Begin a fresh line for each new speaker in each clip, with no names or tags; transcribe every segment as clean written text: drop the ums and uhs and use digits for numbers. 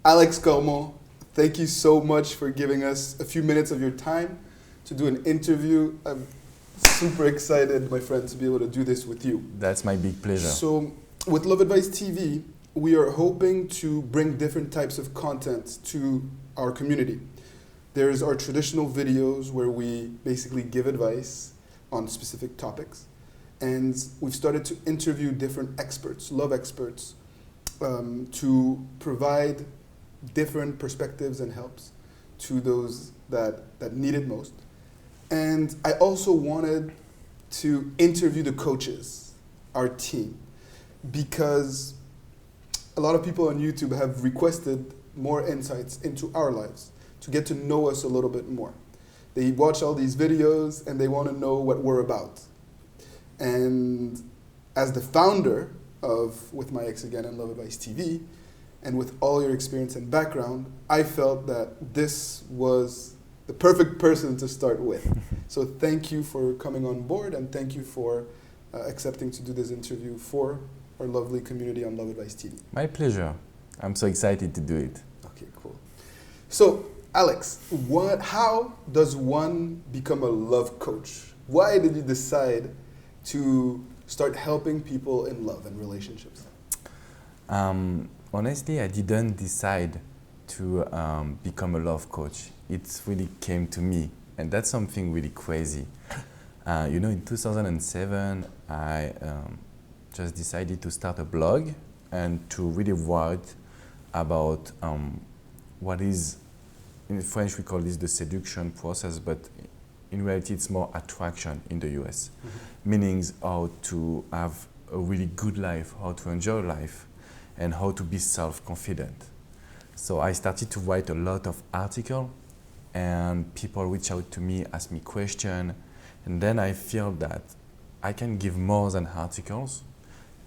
Alex Cormont, thank you so much for giving us a few minutes of your time to do an interview. I'm super excited, my friend, to be able to do this with you.
That's my big pleasure.
So, with Love Advice TV, we are hoping to bring different types of content to our community. There's our traditional videos where we basically give advice on specific topics. And we've started to interview different experts, love experts, to provide different perspectives and helps to those that need it most. And I also wanted to interview the coaches, our team, because a lot of people on YouTube have requested more insights into our lives, to get to know us a little bit more. They watch all these videos and they want to know what we're about. And as the founder of With My Ex Again and Love Advice TV, and with all your experience and background, I felt that this was the perfect person to start with. So thank you for coming on board, and thank you for accepting to do this interview for our lovely community on Love Advice TV.
My pleasure. I'm so excited to do it.
Okay, cool. So, Alex, how does one become a love coach? Why did you decide to start helping people in love and relationships?
Honestly, I didn't decide to become a love coach. It really came to me, and that's something really crazy. In 2007, I just decided to start a blog and to really write about what is, in French we call this the seduction process, but in reality it's more attraction in the US. Meaning how to have a really good life, how to enjoy life, and how to be self-confident. So I started to write a lot of articles, and people reach out to me, ask me questions, and then I feel that I can give more than articles,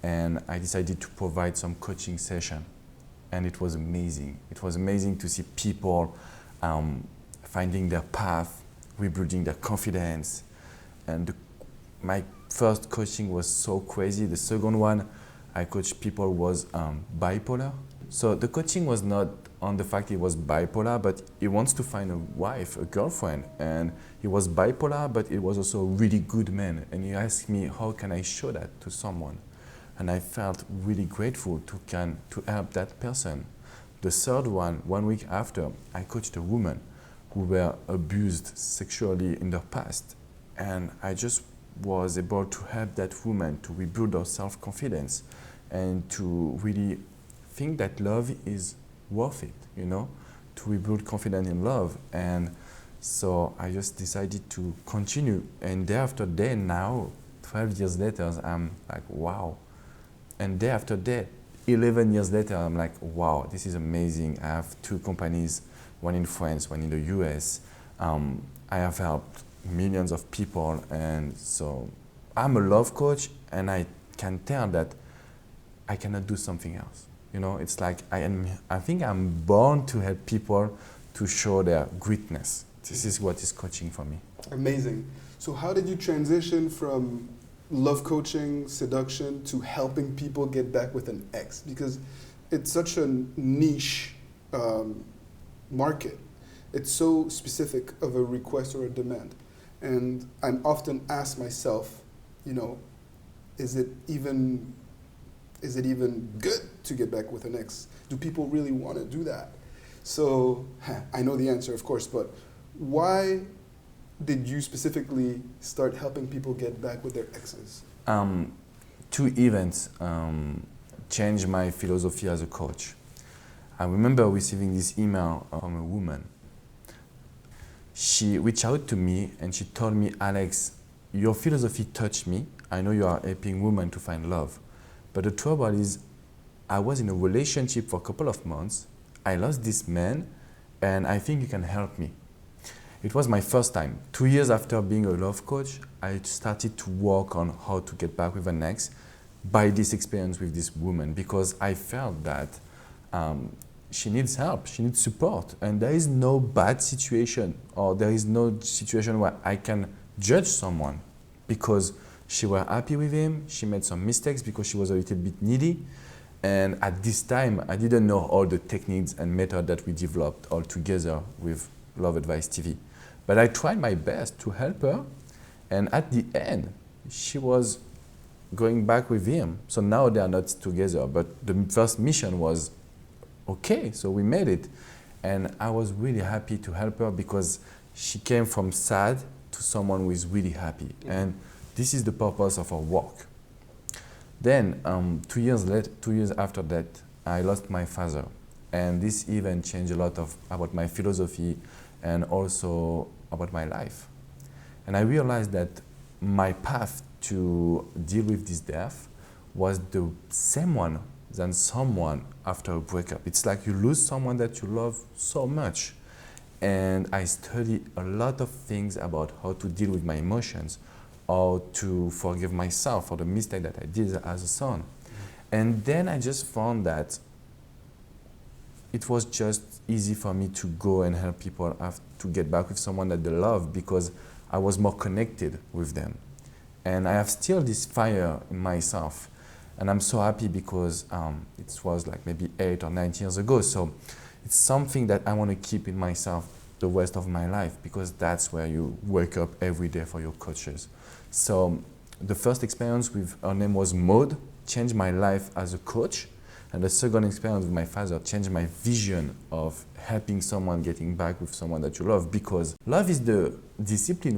and I decided to provide some coaching session, and it was amazing. It was amazing to see people finding their path, rebuilding their confidence, and my first coaching was so crazy. The second one I coached people was bipolar. So the coaching was not on the fact he was bipolar, but he wants to find a wife, a girlfriend. And he was bipolar, but he was also a really good man. And he asked me, how can I show that to someone? And I felt really grateful to help that person. The third one week after, I coached a woman who were abused sexually in the past. And I just was able to help that woman to rebuild her self-confidence and to really think that love is worth it, to rebuild confidence in love. And so I just decided to continue. And day after day now, 12 years later, I'm like, wow. And day after day, 11 years later, I'm like, wow, this is amazing. I have 2 companies, one in France, one in the US. I have helped millions of people, and so I'm a love coach, and I can tell that I cannot do something else. It's like I think I'm born to help people to show their greatness. This is what is coaching for me.
Amazing. So how did you transition from love coaching, seduction, to helping people get back with an ex? Because it's such a niche market. It's so specific of a request or a demand. And I'm often asked myself, is it even good to get back with an ex? Do people really want to do that? So I know the answer, of course, but why did you specifically start helping people get back with their exes?
2 events changed my philosophy as a coach. I remember receiving this email from a woman. She reached out to me and she told me, Alex, your philosophy touched me. I know you are helping women to find love. But the trouble is, I was in a relationship for a couple of months. I lost this man, and I think you can help me. It was my first time. 2 years after being a love coach, I started to work on how to get back with an ex by this experience with this woman, because I felt that she needs help, she needs support, and there is no bad situation, or there is no situation where I can judge someone because she was happy with him, she made some mistakes because she was a little bit needy, And at this time, I didn't know all the techniques and methods that we developed all together with Love Advice TV. But I tried my best to help her. And at the end, she was going back with him. So now they are not together. But the first mission was okay, so we made it. And I was really happy to help her because she came from sad to someone who is really happy. And this is the purpose of our work. Then 2 years after that, I lost my father. And this event changed a lot about my philosophy and also about my life. And I realized that my path to deal with this death was the same one than someone after a breakup. It's like you lose someone that you love so much. And I studied a lot of things about how to deal with my emotions, or to forgive myself for the mistake that I did as a son. And then I just found that it was just easy for me to go and help people to get back with someone that they love because I was more connected with them. And I have still this fire in myself. And I'm so happy because it was like maybe 8 or 9 years ago. So it's something that I want to keep in myself the rest of my life because that's where you wake up every day for your coaches. So the first experience with her name was Maud, changed my life as a coach. And the second experience with my father changed my vision of helping someone getting back with someone that you love, because love is the discipline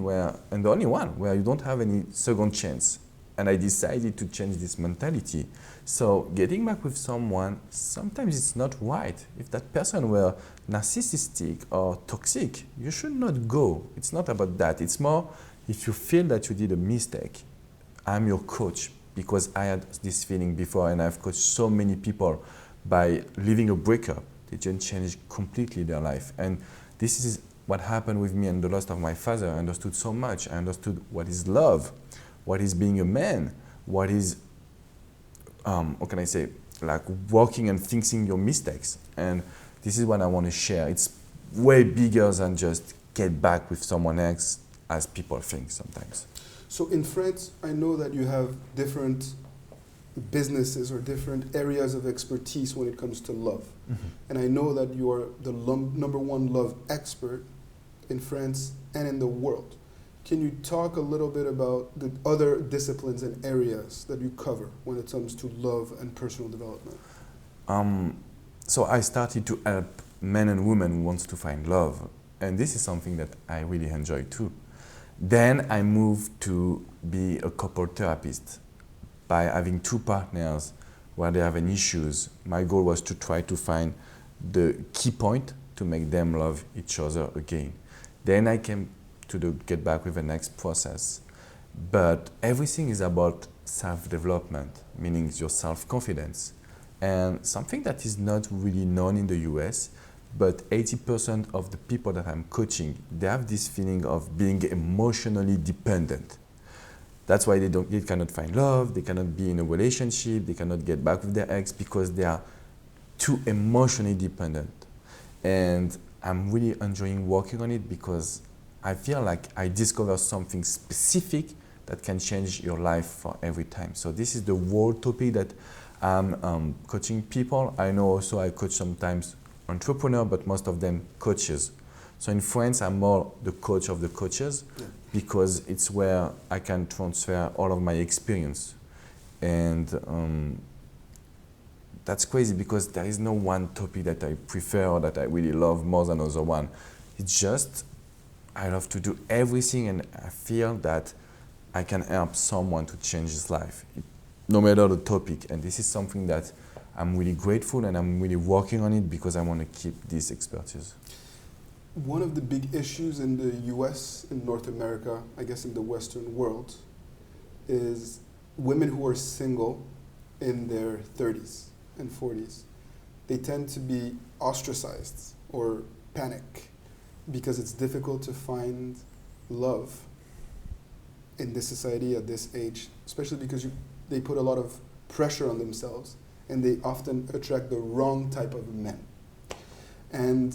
and the only one where you don't have any second chance. And I decided to change this mentality. So getting back with someone, sometimes it's not right. If that person were narcissistic or toxic, you should not go. It's not about that. It's more, if you feel that you did a mistake, I'm your coach, because I had this feeling before and I've coached so many people by living a breakup. They just changed completely their life. And this is what happened with me and the loss of my father. I understood so much. I understood what is love, what is being a man, what is, how can I say, like working and fixing your mistakes. And this is what I want to share. It's way bigger than just get back with someone else as people think sometimes.
So in France, I know that you have different businesses or different areas of expertise when it comes to love. Mm-hmm. And I know that you are the number one love expert in France and in the world. Can you talk a little bit about the other disciplines and areas that you cover when it comes to love and personal development?
So I started to help men and women who wants to find love. And this is something that I really enjoy too. Then I moved to be a couple therapist by having 2 partners where they have an issues. My goal was to try to find the key point to make them love each other again. Then I came to the get back with the next process. But everything is about self-development, meaning your self-confidence. And something that is not really known in the US, but 80% of the people that I'm coaching, they have this feeling of being emotionally dependent. That's why they cannot find love, they cannot be in a relationship, they cannot get back with their ex because they are too emotionally dependent. And I'm really enjoying working on it because I feel like I discover something specific that can change your life for every time. So this is the world topic that I'm coaching people. I know also I coach sometimes entrepreneurs, but most of them coaches. So in France, I'm more the coach of the coaches because it's where I can transfer all of my experience. And that's crazy because there is no one topic that I prefer or that I really love more than other one. It's just I love to do everything, and I feel that I can help someone to change his life, no matter the topic. And this is something that I'm really grateful, and I'm really working on it because I want to keep this expertise.
One of the big issues in the US, in North America, I guess in the Western world, is women who are single in their 30s and 40s. They tend to be ostracized or panic because it's difficult to find love in this society at this age, especially because they put a lot of pressure on themselves and they often attract the wrong type of men. And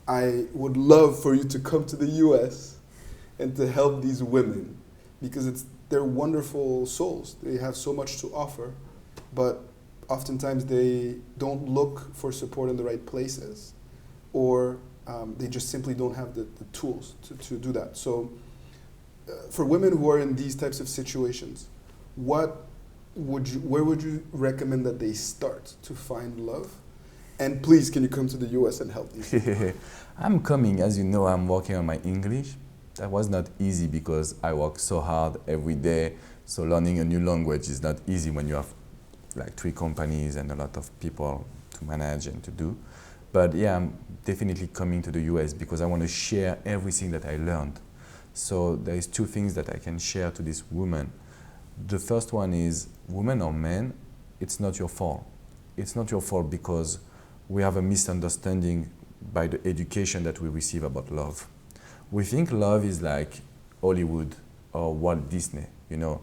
I would love for you to come to the US and to help these women because they're wonderful souls. They have so much to offer, but oftentimes they don't look for support in the right places, or they just simply don't have the tools to do that. So for women who are in these types of situations, where would you recommend that they start to find love? And please, can you come to the US and help these people?
I'm coming, as you know, I'm working on my English. That was not easy because I work so hard every day. So learning a new language is not easy when you have like 3 companies and a lot of people to manage and to do. But yeah, I'm definitely coming to the US because I want to share everything that I learned. So there is 2 things that I can share to this woman. The first one is, women or men, it's not your fault. It's not your fault because we have a misunderstanding by the education that we receive about love. We think love is like Hollywood or Walt Disney, you know.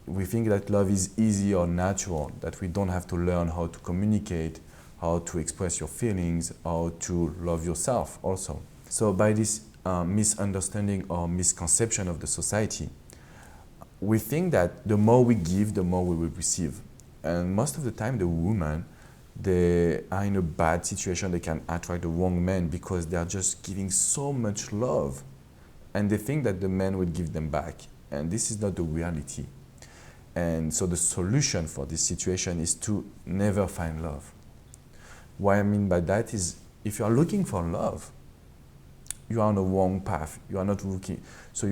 We think that love is easy or natural, that we don't have to learn how to communicate, how to express your feelings, how to love yourself also. So by this misunderstanding or misconception of the society, we think that the more we give, the more we will receive. And most of the time, the women, they are in a bad situation. They can attract the wrong men because they are just giving so much love. And they think that the man will give them back. And this is not the reality. And so the solution for this situation is to never find love. What I mean by that is, if you are looking for love, you are on the wrong path. You are not looking. So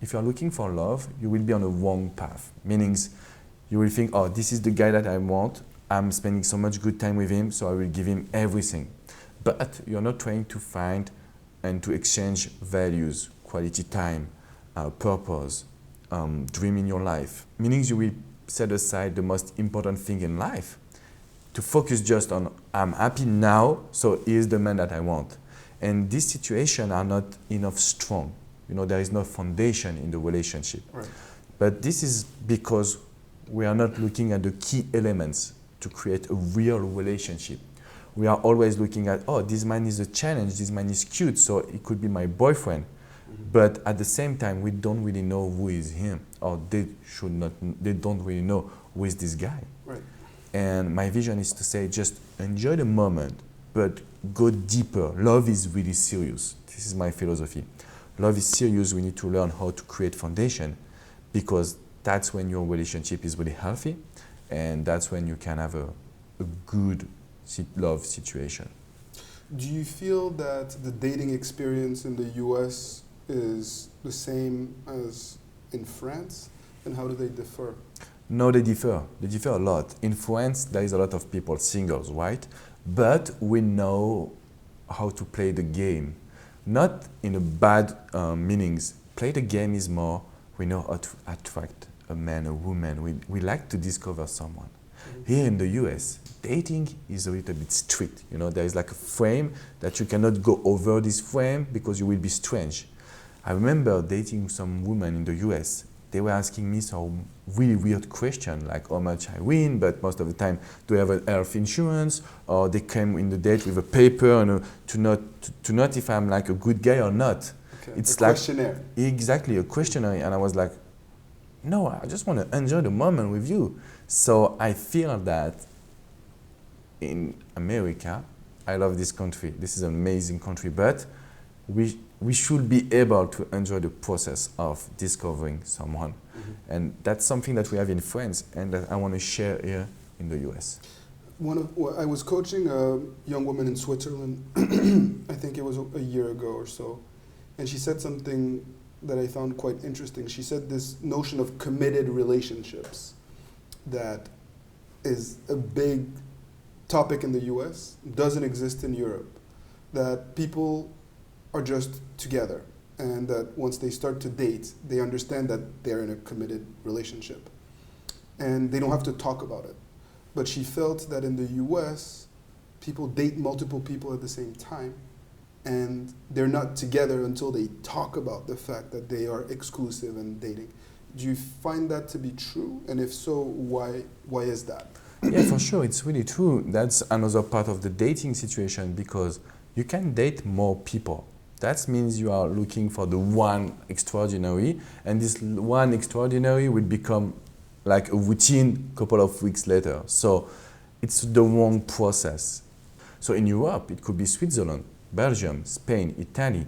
if you are looking for love, you will be on the wrong path. Meaning, you will think, oh, this is the guy that I want. I'm spending so much good time with him, so I will give him everything. But you're not trying to find and to exchange values, quality time, purpose, dream in your life. Meaning you will set aside the most important thing in life to focus just on, I'm happy now, so here's the man that I want. And these situations are not enough strong. You know, there is no foundation in the relationship.
Right.
But this is because we are not looking at the key elements to create a real relationship. We are always looking at, oh, this man is a challenge, this man is cute, so it could be my boyfriend. Mm-hmm. But at the same time, we don't really know who is him, or they don't really know who is this guy.
Right.
And my vision is to say, just enjoy the moment, but go deeper. Love is really serious. This is my philosophy. Love is serious. We need to learn how to create foundation, because that's when your relationship is really healthy, and that's when you can have a good love situation.
Do you feel that the dating experience in the US is the same as in France? And how do they differ?
No, they differ. They differ a lot. In France, there is a lot of people, singles, right? But we know how to play the game. Not in a bad meanings. Play the game is more, we know how to attract a man, a woman. We like to discover someone. Mm-hmm. Here in the US, dating is a little bit strict. You know, there is like a frame that you cannot go over this frame because you will be strange. I remember dating some women in the US. They were asking me some really weird questions, like how much I win, but most of the time, do I have a health insurance? Or they came in the date with a paper and to note if I'm like a good guy or not.
Okay.
It's
a
like
questionnaire.
Exactly, a questionnaire. And I was like, no, I just want to enjoy the moment with you. So I feel that in America, I love this country. This is an amazing country, but we should be able to enjoy the process of discovering someone. Mm-hmm. And that's something that we have in France and that I want to share here in the US.
I was coaching a young woman in Switzerland, I think it was a year ago or so, and she said something that I found quite interesting. She said this notion of committed relationships that is a big topic in the US, doesn't exist in Europe, that people are just together, and that once they start to date, they understand that they're in a committed relationship, and they don't have to talk about it. But she felt that in the US, people date multiple people at the same time, and they're not together until they talk about the fact that they are exclusive and dating. Do you find that to be true? And if so, why is that?
Yeah, for sure, it's really true. That's another part of the dating situation, because you can date more people. That means you are looking for the one extraordinary, and this one extraordinary will become like a routine a couple of weeks later. So it's the wrong process. So in Europe, it could be Switzerland, Belgium, Spain, Italy.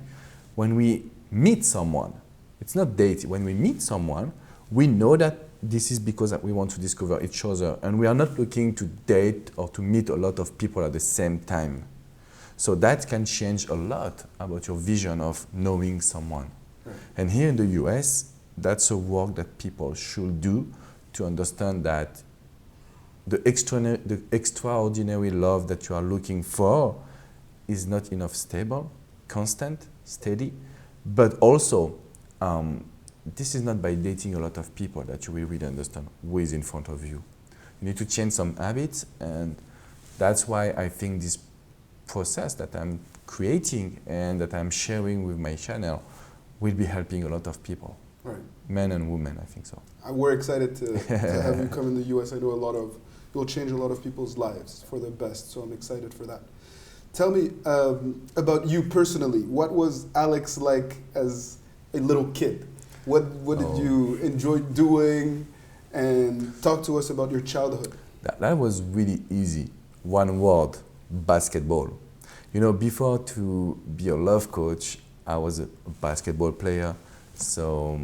When we meet someone, it's not dating. When we meet someone, we know that this is because we want to discover each other, and we are not looking to date or to meet a lot of people at the same time. So that can change a lot about your vision of knowing someone. Right. And here in the US, that's a work that people should do to understand that the extraordinary love that you are looking for is not enough stable, constant, steady, but also this is not by dating a lot of people that you will really understand who is in front of you. You need to change some habits, and that's why I think this process that I'm creating and that I'm sharing with my channel will be helping a lot of people.
Right.
Men and women, I think so.
We're excited to have you come in the US. I know you'll change a lot of people's lives for the best, so I'm excited for that. Tell me about you personally. What was Alex like as a little kid? What did you enjoy doing? And talk to us about your childhood.
That was really easy. One word, basketball. You know, before to be a love coach, I was a basketball player. So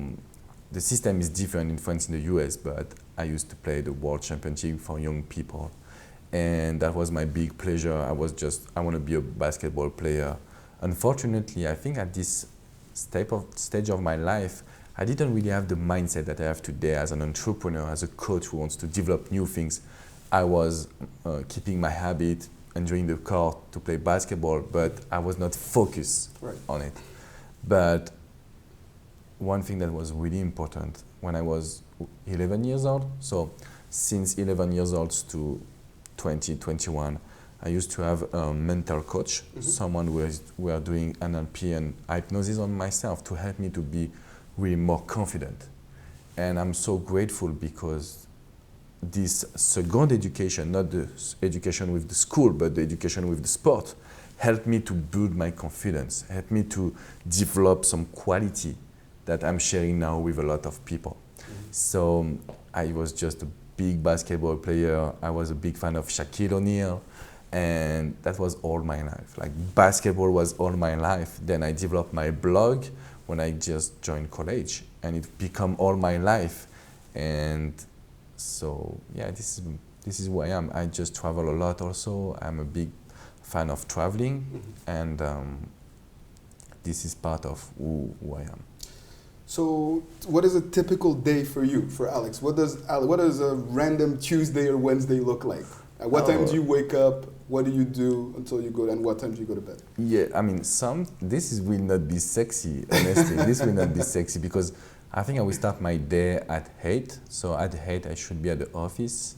the system is different in France and the US, but I used to play the World Championship for young people. And that was my big pleasure. I want to be a basketball player. Unfortunately, I think at this stage of my life, I didn't really have the mindset that I have today as an entrepreneur, as a coach who wants to develop new things. I was keeping my habit, enjoying the court to play basketball, but I was not focused on it. But one thing that was really important when I was 11 years old, so since 11 years old to 20, 21, I used to have a mental coach, someone who were doing NLP and hypnosis on myself to help me to be really more confident. And I'm so grateful because this second education, not the education with the school, but the education with the sport, helped me to build my confidence, helped me to develop some quality that I'm sharing now with a lot of people. So I was just a big basketball player. I was a big fan of Shaquille O'Neal, and that was all my life. Like basketball was all my life. Then I developed my blog when I just joined college, and it became all my life. And so yeah, this is who I am. I just travel a lot also. I'm a big fan of traveling, and this is part of who I am.
So what is a typical day for you, for Alex? What does a random Tuesday or Wednesday look like? At what time do you wake up? What do you do until you go, and what time do you go to bed?
Yeah, I mean, this will not be sexy, honestly. This will not be sexy because I think I will start my day at 8. So at 8, I should be at the office,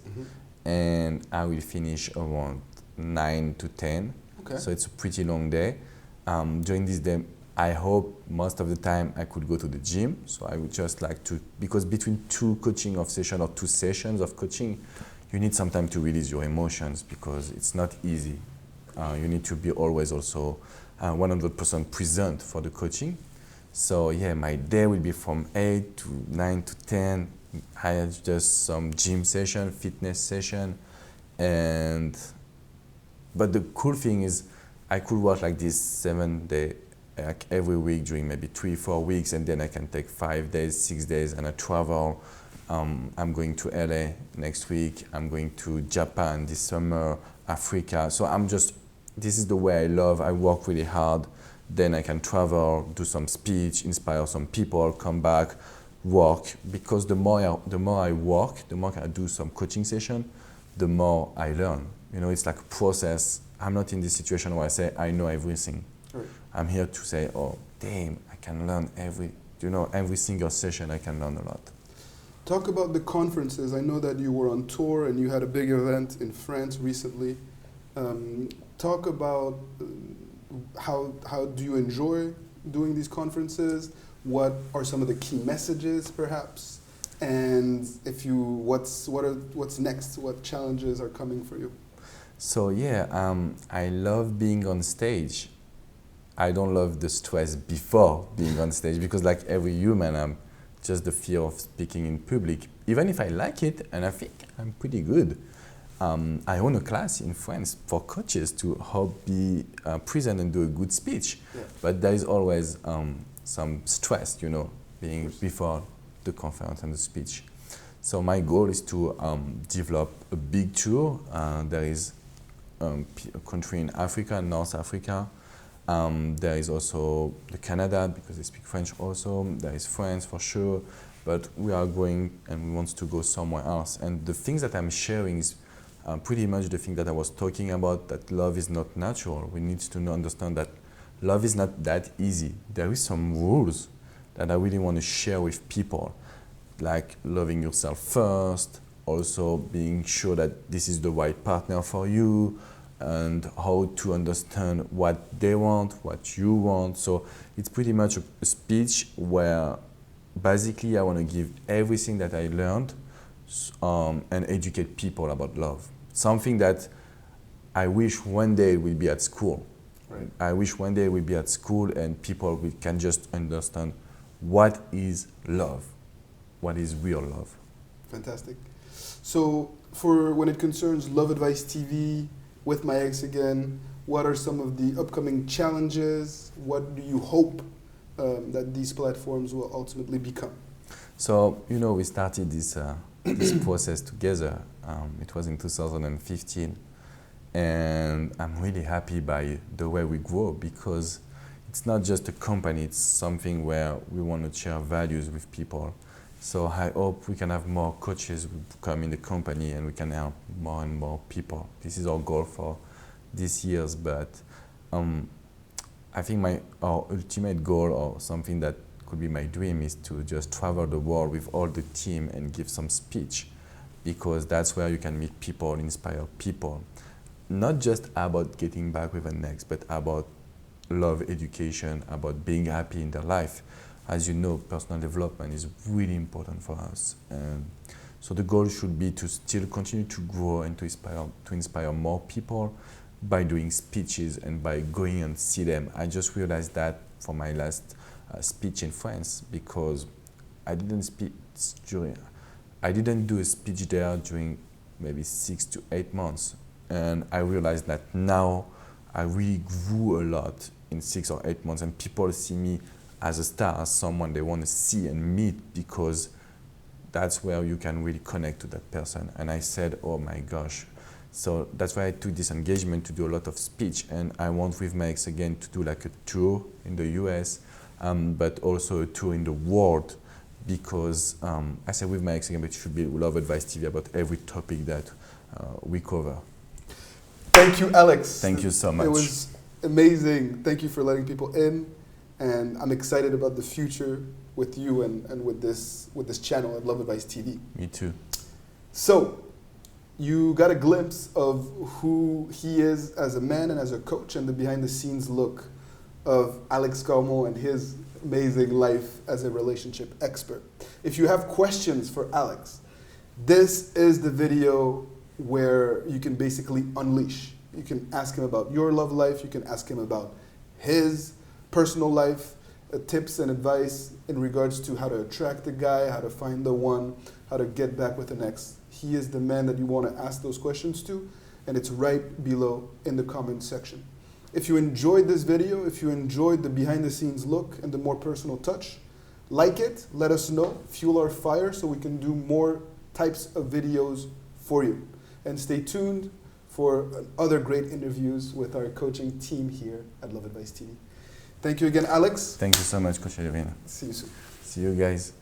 and I will finish around 9 to 10. Okay. So it's a pretty long day. During this day, I hope most of the time I could go to the gym. So I would just like to, because between two sessions of coaching, you need some time to release your emotions because it's not easy. You need to be always also 100% present for the coaching. So yeah, my day will be from 8 to 9 to 10. I have just some gym session, fitness session. But the cool thing is I could work like this 7 days, like every week during maybe 3-4 weeks, and then I can take 5 days, 6 days, and I travel. I'm going to LA next week. I'm going to Japan this summer, Africa. So this is the way I love. I work really hard. Then I can travel, do some speech, inspire some people, come back, work. Because the more I work, the more I do some coaching session, the more I learn. You know, it's like a process. I'm not in this situation where I say I know everything. Right. I'm here to say, oh, damn, I can learn every single session I can learn a lot.
Talk about the conferences. I know that you were on tour and you had a big event in France recently. Talk about how do you enjoy doing these conferences? What are some of the key messages, perhaps? And what's next? What challenges are coming for you?
So yeah, I love being on stage. I don't love the stress before being on stage because like every human, just the fear of speaking in public. Even if I like it and I think I'm pretty good, I own a class in France for coaches to help be present and do a good speech.
Yeah.
But there is always some stress, you know, being before the conference and the speech. So my goal is to develop a big tour. There is a country in Africa, North Africa. There is also the Canada, because they speak French also. There is France for sure. But we are going and we want to go somewhere else. And the things that I'm sharing is pretty much the thing that I was talking about, that love is not natural. We need to understand that love is not that easy. There is some rules that I really want to share with people, like loving yourself first, also being sure that this is the right partner for you, and how to understand what they want, what you want. So it's pretty much a speech where basically I want to give everything that I learned and educate people about love. Something that I wish one day will be at school.
Right.
I wish one day we'll be at school and people can just understand what is love, what is real love.
Fantastic. So for when it concerns Love Advice TV, With My Ex Again, what are some of the upcoming challenges? What do you hope that these platforms will ultimately become?
So, you know, we started this process together. It was in 2015. And I'm really happy by the way we grow, because it's not just a company, it's something where we want to share values with people. So I hope we can have more coaches who come in the company and we can help more and more people. This is our goal for this year, but I think our ultimate goal, or something that could be my dream, is to just travel the world with all the team and give some speech, because that's where you can meet people, inspire people. Not just about getting back with an ex, but about love education, about being happy in their life. As you know, personal development is really important for us. So the goal should be to still continue to grow and to inspire more people by doing speeches and by going and see them. I just realized that for my last speech in France, because I didn't do a speech there during maybe 6 to 8 months. And I realized that now I really grew a lot in 6 or 8 months, and people see me as a star, as someone they want to see and meet, because that's where you can really connect to that person. And I said, oh my gosh. So that's why I took this engagement to do a lot of speech, and I want With My Ex Again to do like a tour in the US, but also a tour in the world, because I said With My Ex Again, but it should be Love Advice TV about every topic that we cover.
Thank you, Alex.
Thank you so much.
It was amazing. Thank you for letting people in, and I'm excited about the future with you and with this channel at Love Advice TV.
Me too.
So, you got a glimpse of who he is as a man and as a coach, and the behind-the-scenes look of Alex Cormont and his amazing life as a relationship expert. If you have questions for Alex, this is the video where you can basically unleash. You can ask him about your love life, you can ask him about his personal life, tips and advice in regards to how to attract a guy, how to find the one, how to get back with an ex. He is the man that you want to ask those questions to, and it's right below in the comment section. If you enjoyed this video, if you enjoyed the behind the scenes look and the more personal touch, like it, let us know, fuel our fire so we can do more types of videos for you. And stay tuned for other great interviews with our coaching team here at Love Advice TV. Thank you again, Alex.
Thank you so much, Coach Elvin.
See you soon.
See you guys.